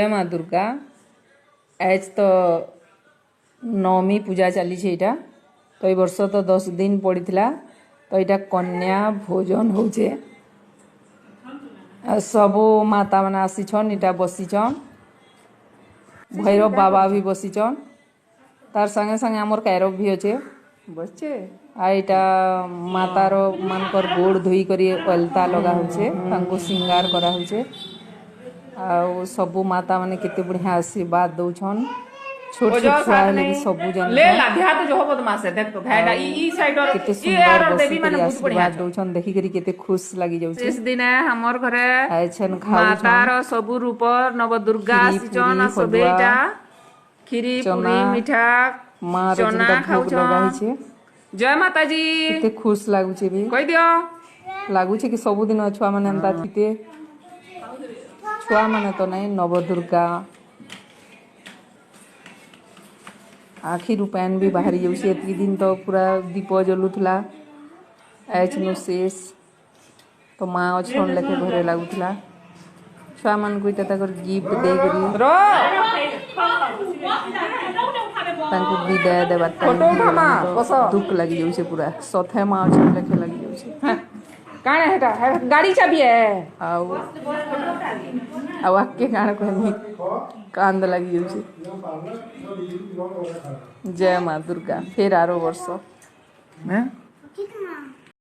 जय माँ दुर्गा आज तो नवमी पूजा चली यहाँ तो ये वर्ष तो 10 दिन पड़ी तो यहाँ कन्या भोजन हो सबू माता मैंने आसीछन इटा बसीचन भैरव बाबा भी बसीचन तार संगे संगे आमर कैरव भी अच्छे बसचे आईटा मातार मानकर गोड़ धोई कर अलता लगा हो सिंगार करा होचे आ सबू माता माने केते बढ़िया आशीर्वाद दउछन छोट छोट छुआ लगी सबू जन ले ला ध्यान जो हो बदमाश है देख तो भाईडा ई साइड और केते ई यार सुंदर और देवी माने बहुत बढ़िया आशीर्वाद दउछन देखि करी केते खुश लागी जाउछे इस दिन हमर घरे आइछन खाउ मातार सबू रूप नव दुर्गा सिचन सबेटा खीरी पूरी मीठा मार चना भोग लगा छे जय माता जी केते खुश लागुछे बे कह दियो लागुछे कि सब दिन छुआ माने अंता थिते छुआ माने तो नहीं नवदुर्गा आखिर रूपायन भी बाहरी जाऊँ एति दिन तो पूरा दीप जलुला आयन शेष तो माँ अच्छन लेखे घरे लगुला छुआ मान को गिफ्ट दे विदाय देवार दुख लगी जाऊँ पूरा सथे माँ अच्छन लेखे लगी जाऊँ काणे हेटा गाड़ी चाबी है आके काण कहमी कांद लगी जाऊँ जय माँ दुर्गा फिर आरो वर्ष